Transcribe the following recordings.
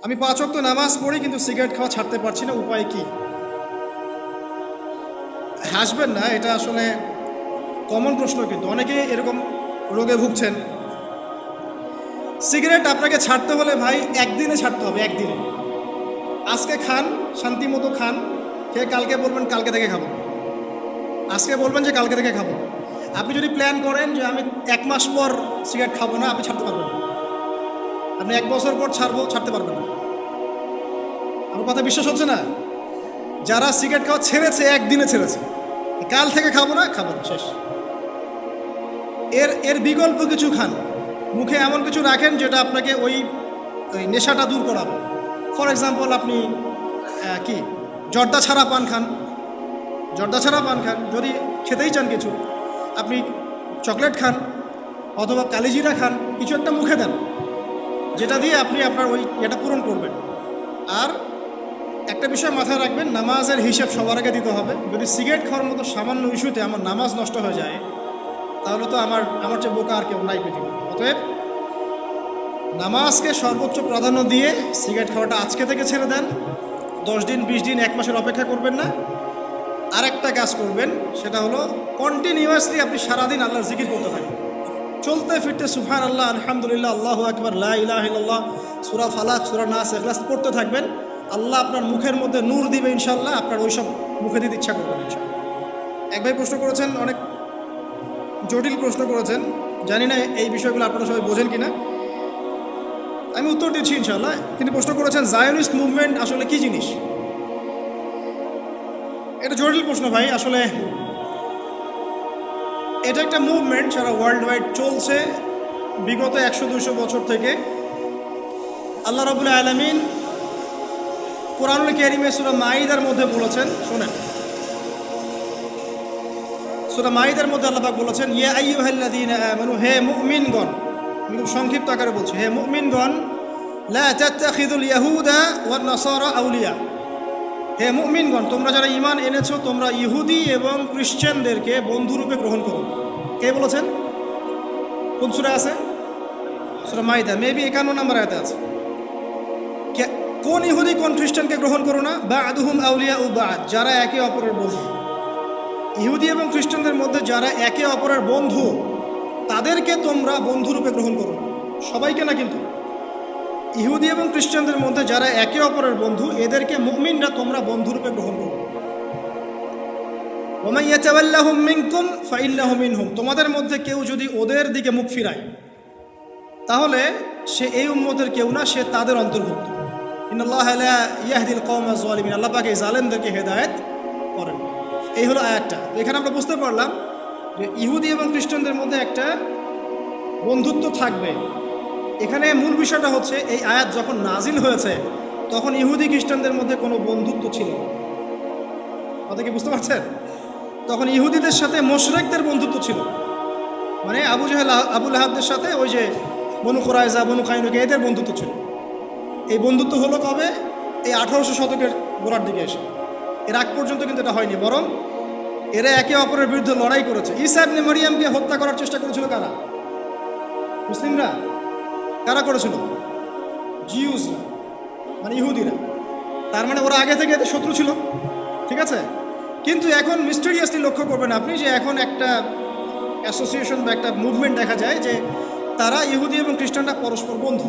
আমি 5 ওয়াক্ত নামাজ পড়ি কিন্তু সিগারেট খাওয়া ছাড়তে পারছি না, উপায় কি? হাসবেন না, এটা আসলে কমন প্রশ্ন, কিন্তু অনেকে এরকম রোগে ভুগছেন। সিগারেট আপনাকে ছাড়তে হলে ভাই একদিনে ছাড়তে হবে, একদিনে। আজকে খান, শান্তি মতো খান, খেয়ে কালকে বলবেন কালকে থেকে খাবো, আজকে বলবেন যে কালকে থেকে খাবো। আপনি যদি প্ল্যান করেন যে আমি 1 মাস পর সিগারেট খাবো না, আপনি ছাড়তে পারবেন না। আপনি 1 বছর পর ছাড়বো, ছাড়তে পারবেন না। আমার কথা বিশ্বাস হচ্ছে না? যারা সিগারেট খাওয়া ছেড়েছে, একদিনে ছেড়েছে, কাল থেকে খাবো না, খাবো না, শেষ। এর এর বিকল্প কিছু খান, মুখে এমন কিছু রাখেন যেটা আপনাকে ওই ওই নেশাটা দূর করাবে। ফর এক্সাম্পল, আপনি কি জর্দা ছাড়া পান খান, জর্দা ছাড়া পান খান। যদি খেতেই চান কিছু, আপনি চকলেট খান অথবা কালিজিরা খান, কিছু একটা মুখে দেন যেটা দিয়ে আপনি আপনার ওই এটা পূরণ করবেন। আর একটা বিষয় মাথায় রাখবেন, নামাজের হিসাব সবার আগে দিতে হবে। যদি সিগারেট খাওয়ার মতো সামান্য ইস্যুতে আমার নামাজ নষ্ট হয়ে যায়, তাহলে তো আমার চেয়ে বোকা আর কেউ নাই পৃথিবীতে। অতএব নামাজকে সর্বোচ্চ প্রাধান্য দিয়ে সিগারেট খাওয়াটা আজকে থেকে ছেড়ে দেন। 10 দিন, 20 দিন, 1 মাসের অপেক্ষা করবেন না। আরেকটা কাজ করবেন, সেটা হলো কন্টিনিউয়াসলি আপনি সারাদিন আল্লাহর জিকির করতে থাকবেন। চলতে ফিরতে সুবহানাল্লাহ, আলহামদুলিল্লাহ, আল্লাহু আকবার, লা ইলাহা ইল্লাল্লাহ, সূরা ফালাক, সূরা নাস, ইখলাস পড়তে থাকবেন। আল্লাহ আপনার মুখের মধ্যে নূর দিবে ইনশাআল্লাহ, আপনার ওইসব মুখে দিতে ইচ্ছা করবেন ইনশাআল্লাহ। এক ভাই প্রশ্ন করেছেন, অনেক জটিল প্রশ্ন করেছেন, জানি না এই বিষয়গুলো আপনারা সবাই বোঝেন কিনা, আমি উত্তর দিচ্ছি ইনশাআল্লাহ। তিনি প্রশ্ন করেছেন, জায়নিস্ট মুভমেন্ট আসলে কি জিনিস? এটা জটিল প্রশ্ন ভাই। আসলে এটা একটা মুভমেন্ট সারা ওয়ার্ল্ড ওয়াইড চলছে বিগত 100-200 বছর থেকে। আল্লাহ রাব্বুল আলামিন কোরআনুল কারীমে সূরা মাঈদার মধ্যে বলেছেন, শুনেন, সূরা মাঈদার মধ্যে আল্লাহ পাক বলেছেন, ইয়া আইয়ুহাল্লাযীনা আমানু, হে মুমিনগণ, আমি খুব সংক্ষিপ্ত আকারে বলছি, হে মুমিনগণ, লা তাত্তাখিযুল ইয়াহুদা ওয়ান নাসারা আউলিয়া, হে মুমিনগণ, তোমরা যারা ঈমান এনেছো, তোমরা ইহুদি এবং খ্রিস্টানদেরকে বন্ধুরূপে গ্রহণ করো। কে বলেছেন? কোন সূরা আছে? সূরা মাঈদা, মেবি 51 নম্বর আয়াতে আছে। কোন ইহুদি কোন খ্রিস্টানকে গ্রহণ করো না? বা'দুহুম আউলিয়াউ বা'দ, যারা একে অপরের বন্ধু। ইহুদি এবং খ্রিস্টানদের মধ্যে যারা একে অপরের বন্ধু, তাদেরকে তোমরা বন্ধুরূপে গ্রহণ করো না, সবাইকে না কিন্তু। ইহুদি এবং খ্রিস্টানদের মধ্যে যারা একে অপরের বন্ধু, এদেরকে মুমিনরা তোমরা বন্ধুরূপে গ্রহণ করো। ওয়া মান ইয়াতাওয়াল্লাহুম মিনকুম ফাইন্নাহু মিনহুম, তোমাদের মধ্যে কেউ যদি ওদের দিকে মুখ ফিরায়, তাহলে সে এই উম্মতের কেউ না, সে তাদের অন্তর্ভুক্ত। ইন্নাল্লাহা লা ইয়াহদিল কওমা যালিমিন, আল্লাহ পাক এই জালেমদেরকে হেদায়েত করেন। এই হলো আয়াতটা। তো এখানে আমরা বুঝতে পারলাম যে ইহুদি এবং খ্রিস্টানদের মধ্যে একটা বন্ধুত্ব থাকবে। এখানে মূল বিষয়টা হচ্ছে, এই আয়াত যখন নাজিল হয়েছে তখন ইহুদি খ্রিস্টানদের মধ্যে কোনো বন্ধুত্ব ছিল না। কথা কি বুঝতে পারছেন? তখন ইহুদিদের সাথে মুশরিকদের বন্ধুত্ব ছিল, মানে আবু জাহেল, আবু লাহাবদের সাথে ওই যে বনু কুরাইজা, বনু কাইনুকা, এদের বন্ধুত্ব ছিল। এই বন্ধুত্ব হলো কবে? এই 1800 শতকের গোড়ার দিকে এসে। এর আগ পর্যন্ত কিন্তু এটা হয়নি, বরং এরা একে অপরের বিরুদ্ধে লড়াই করেছে। ঈসা ইবনে মারিয়ামকে হত্যা করার চেষ্টা করেছিল কারা? মুসলিমরা। কারা করেছিল? জিউসরা, মানে ইহুদিরা। তার মানে ওরা আগে থেকে এদের শত্রু ছিল, ঠিক আছে? কিন্তু এখন মিস্টেরিয়াসলি লক্ষ্য করবেন আপনি যে এখন একটা অ্যাসোসিয়েশন বা একটা মুভমেন্ট দেখা যায় যে তারা, ইহুদি এবং খ্রিস্টানরা পরস্পর বন্ধু।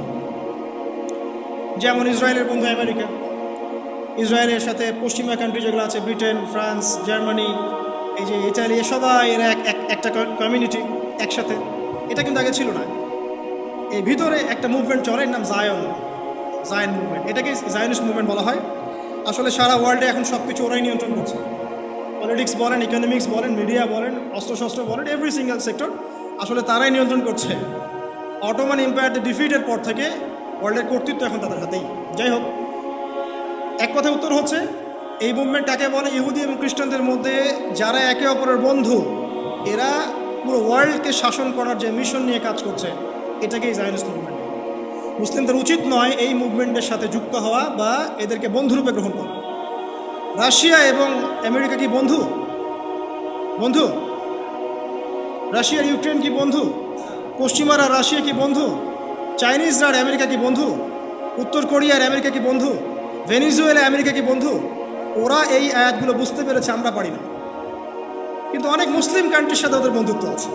যেমন ইসরায়েলের বন্ধু আমেরিকা, ইসরায়েলের সাথে পশ্চিমা কান্ট্রি যেগুলো আছে, ব্রিটেন, ফ্রান্স, জার্মানি, এই যে ইতালি, সবাই এরা একটা কমিউনিটি একসাথে। এটা কিন্তু আগে ছিল না। এই ভিতরে একটা মুভমেন্ট চলে, এর নাম জায়ন মুভমেন্ট। এটাকে জায়নিস্ট মুভমেন্ট বলা হয়। আসলে সারা ওয়ার্ল্ডে এখন সব কিছু ওরাই নিয়ন্ত্রণ করছে। পলিটিক্স বলেন, ইকোনমিক্স বলেন, মিডিয়া বলেন, অস্ত্রশস্ত্র বলেন, এভরি সিঙ্গেল সেক্টর আসলে তারাই নিয়ন্ত্রণ করছে। অটোমান এম্পায়ারদের ডিফিটের পর থেকে ওয়ার্ল্ডের কর্তৃত্ব এখন তাদের হাতেই। যাই হোক, এক কথা উত্তর হচ্ছে, এই মুভমেন্ট কাকে বলে? ইহুদি এবং খ্রিস্টানদের মধ্যে যারা একে অপরের বন্ধু, এরা পুরো ওয়ার্ল্ডকে শাসন করার যে মিশন নিয়ে কাজ করছে, এটাকেই জায়নিস্ট মুভমেন্ট। মুসলিমদের উচিত নয় এই মুভমেন্টের সাথে যুক্ত হওয়া বা এদেরকে বন্ধুরূপে গ্রহণ করা। রাশিয়া এবং আমেরিকা কি বন্ধু? বন্ধু? রাশিয়ার ইউক্রেন কি বন্ধু? পশ্চিমারা রাশিয়া কি বন্ধু? চাইনিজরা আর আমেরিকা কি বন্ধু? উত্তর কোরিয়ার আমেরিকা কি বন্ধু? ভেনিজুয়েলা আমেরিকা কি বন্ধু? ওরা এই আয়াতগুলো বুঝতে পেরেছে, আমরা পারি না। কিন্তু অনেক মুসলিম কান্ট্রির সাথে ওদের বন্ধুত্ব আছে।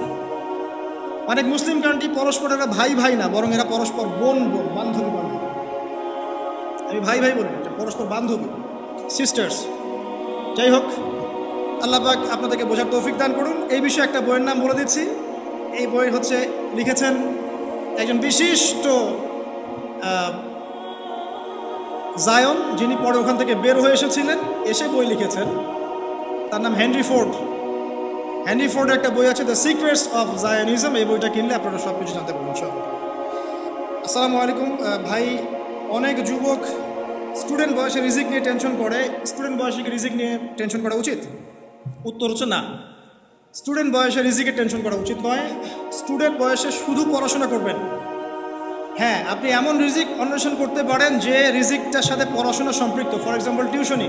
অনেক মুসলিম কান্ট্রি পরস্পরের ভাই ভাই না, বরং এরা পরস্পর বোন বোন, বান্ধবী বান্ধবী। আমি ভাই ভাই বলি না, পরস্পর বান্ধবী, সিস্টার্স। যাই হোক, আল্লাহ পাক আপনাদেরকে বোঝার তৌফিক দান করুন। এই বিষয়ে একটা বইয়ের নাম বলে দিচ্ছি। এই বই লিখেছেন একজন বিশিষ্ট জায়ন, যিনি পরে ওখান থেকে বের হয়ে এসেছিলেন, এসে বই লিখেছেন। তার নাম হেনরি ফোর্ড। হেনরি ফোর্ডের একটা বই আছে, দ্য সিক্রেটস অফ জায়নিজম। এই বইটা কিনলে আপনারা সব কিছু জানতে পারবেন সব। আসসালামু আলাইকুম ভাই। অনেক যুবক স্টুডেন্ট বয়সে রিজিক নিয়ে টেনশন করে। স্টুডেন্ট বয়সে কি রিজিক নিয়ে টেনশন করা উচিত? উত্তর হচ্ছে না। স্টুডেন্ট বয়সে রিজিকের টেনশন করা উচিত নয়। স্টুডেন্ট বয়সে শুধু পড়াশোনা করবেন। হ্যাঁ, আপনি এমন রিজিক অন্বেষণ করতে পারেন যে রিজিকটার সাথে পড়াশোনা সম্পৃক্ত। ফর এক্সাম্পল, টিউশনি,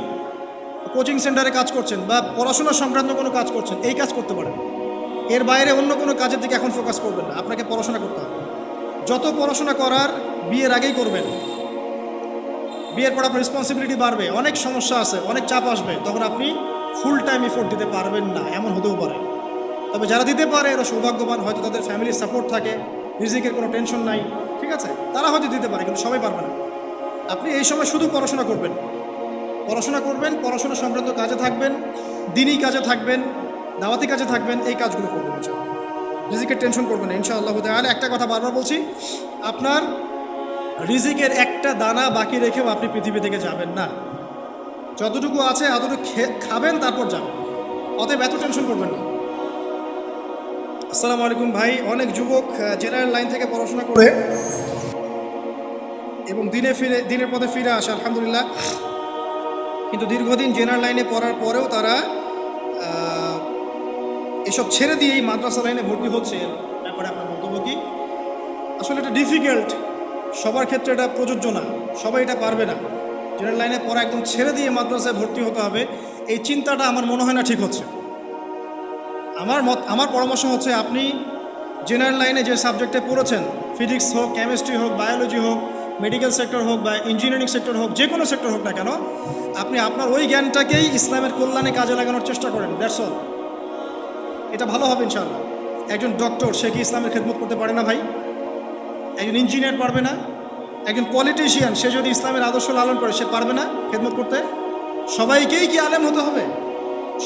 কোচিং সেন্টারে কাজ করছেন বা পড়াশোনা সংক্রান্ত কোনো কাজ করছেন, এই কাজ করতে পারেন। এর বাইরে অন্য কোনো কাজের দিকে এখন ফোকাস করবেন না, আপনাকে পড়াশোনা করতে হবে। যত পড়াশোনা করার বিয়ের আগেই করবেন। বিয়ের পর আপনার রেসপন্সিবিলিটি বাড়বে, অনেক সমস্যা আছে, অনেক চাপ আসবে, তখন আপনি ফুল টাইম এফোর্ট দিতে পারবেন না, এমন হতেও পারে। তবে যারা দিতে পারে এরা সৌভাগ্যবান, হয়তো তাদের ফ্যামিলির সাপোর্ট থাকে, রিজিকের কোনো টেনশন নাই, ঠিক আছে, তারা হয়তো দিতে পারে, কিন্তু সবাই পারবে না। আপনি এই সময় শুধু পড়াশোনা করবেন, পড়াশোনা সংক্রান্ত কাজে থাকবেন, দিনই কাজে থাকবেন, দাওয়াতি কাজে থাকবেন, এই কাজগুলো করবেন। রিজিকের টেনশন করবেন না ইনশাআল্লাহ তাআলা। একটা কথা বারবার বলছি, আপনার রিজিকের একটা দানা বাকি রেখেও আপনি পৃথিবী থেকে যাবেন না। যতটুকু আছে এতটুকু খাবেন, তারপর যাবেন। অতএব এত টেনশন করবেন না। আসসালামু আলাইকুম ভাই। অনেক যুবক জেনারেল লাইন থেকে পড়াশোনা করে এবং দিনের পথে ফিরে আসে, আলহামদুলিল্লাহ। কিন্তু দীর্ঘদিন জেনারেল লাইনে পড়ার পরেও তারা এসব ছেড়ে দিয়েই মাদ্রাসা লাইনে ভর্তি হচ্ছে। ব্যাপারে আপনার মন্তব্য কি? আসলে এটা ডিফিকাল্ট, সবার ক্ষেত্রে এটা প্রযোজ্য না, সবাই এটা পারবে না। জেনারেল লাইনে পড়া একদম ছেড়ে দিয়ে মাদ্রাসায় ভর্তি হতে হবে, এই চিন্তাটা আমার মনে হয় না ঠিক হচ্ছে। আমার পরামর্শ হচ্ছে, আপনি জেনারেল লাইনে যে সাবজেক্টে পড়েছেন, ফিজিক্স হোক, কেমিস্ট্রি হোক, বায়োলজি হোক, মেডিকেল সেক্টর হোক বা ইঞ্জিনিয়ারিং সেক্টর হোক, যে কোনো সেক্টর হোক না কেন, আপনি আপনার ওই জ্ঞানটাকেই ইসলামের কল্যাণে কাজে লাগানোর চেষ্টা করেন। That's all. এটা ভালো হবে ইনশাআল্লাহ। একজন ডক্টর, সে কি ইসলামের খেদমত করতে পারে না ভাই? একজন ইঞ্জিনিয়ার পারবে না? একজন পলিটিশিয়ান, সে যদি ইসলামের আদর্শ লালন করে, সে পারবে না খেদমত করতে? সবাইকেই কি আলেম হতে হবে?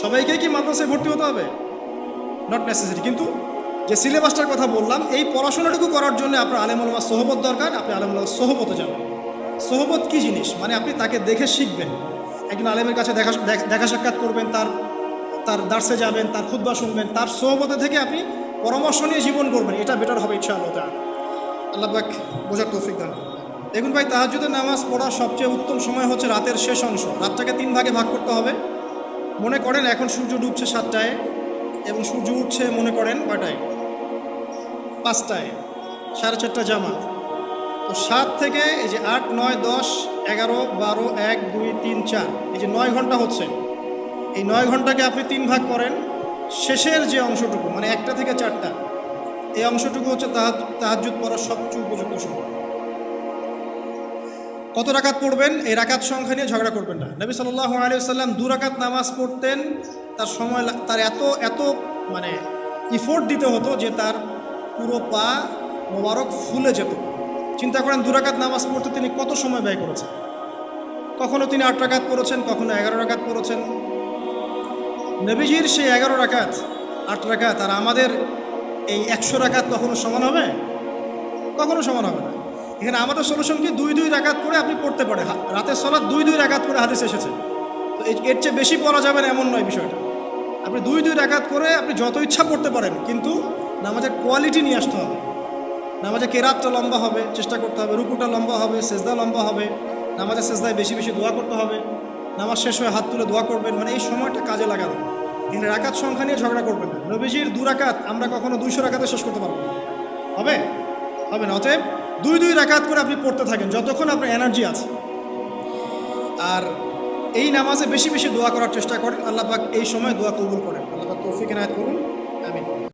সবাইকেই কি মাদ্রাসায় ভর্তি হতে হবে? Not necessary. কিন্তু যে সিলেবাসটার কথা বললাম, এই পড়াশোনাটুকু করার জন্য আপনার আলেম ওলামার সোহবত দরকার। আপনি আলেম ওলামার সোহবতে যাবেন। সোহবত কী জিনিস? মানে আপনি তাকে দেখে শিখবেন। একজন আলেমের কাছে দেখা সাক্ষাৎ করবেন, তার দার্সে যাবেন, তার খুতবা শুনবেন, তার সোহবতে থেকে আপনি পরামর্শ নিয়ে জীবন করবেন। এটা বেটার হবে ইনশাআল্লাহ তাআলা। আল্লাহ পাক বোঝার তৌফিক দান। দেখুন ভাই, তাহাজ্জুদের নামাজ পড়ার সবচেয়ে উত্তম সময় হচ্ছে রাতের শেষ অংশ। রাতটাকে 3 ভাগে ভাগ করতে হবে। মনে করেন এখন সূর্য ডুবছে 7টায় এবং সূর্য উঠছে মনে করেন কয়টায়? 5টায়, 4:30 জামাত। তো 7 থেকে এই যে 8, 9, 10, 11, 12, 1, 2, 3, 4, এই যে 9 ঘন্টা হচ্ছে। এই 9 ঘন্টাকে আপনি 3 ভাগ করেন। শেষের যে অংশটুকু, মানে 1টা থেকে 4টা, এই অংশটুকু হচ্ছে তাহাজ্জুদ পড়ার সবচেয়ে উপযুক্ত সময়। কত রাকাত পড়বেন, এই রাকাত সংখ্যা নিয়ে ঝগড়া করবেন না। নবী সাল্লাল্লাহু আলাইহি ওয়াসাল্লাম 2 রাকাত নামাজ পড়তেন। তার সময়, তার এত মানে ইফোর্ট দিতে হতো যে তার পুরো পা মোবারক ফুলে যেত। চিন্তা করেন, 2 রাকাত নামাজ পড়তে তিনি কত সময় ব্যয় করেছেন। কখনো তিনি 8 রাকাত পড়েছেন, কখনো 11 রাকাত পড়েছেন। নবীজির সেই 11 রাকাত, 8 রাকাত আর আমাদের এই 100 রাকাত কখনো সমান হবে? কখনো সমান হবে না। এখানে আমাদের সলিউশন কি? 2 রাকাত করে আপনি পড়তে পারে। রাতের সালাত 2 রাকাত করে হাদিস এসেছে। তো এর চেয়ে বেশি পড়া যাবে না এমন নয় বিষয়টা। আপনি 2 রাকাত করে আপনি যত ইচ্ছা পড়তে পারেন, কিন্তু নামাজের কোয়ালিটি নিয়ে আসতে হবে। নামাজের কেরাতটা লম্বা হবে, চেষ্টা করতে হবে। রুকুটা লম্বা হবে, সেজদা লম্বা হবে। নামাজের সেজদায় বেশি বেশি দোয়া করতে হবে। নামাজ শেষ হয়ে হাত তুলে দোয়া করবেন। মানে এই সময়টা কাজে লাগানো। এখানে রাকাত সংখ্যা নিয়ে ঝগড়া করবেন না। নবীজির 2 রাকাত আমরা কখনো 200 রাকাতে শেষ করতে পারবো না। হবে না। অতএব 2 রাকাত করে আপনি পড়তে থাকেন যতক্ষণ আপনার এনার্জি আছে। আর এই নামাজে বেশি বেশি দোয়া করার চেষ্টা করেন। আল্লাহ পাক এই সময় দোয়া কবুল করেন। আল্লাহ পাক তৌফিক এনায়েত করুন।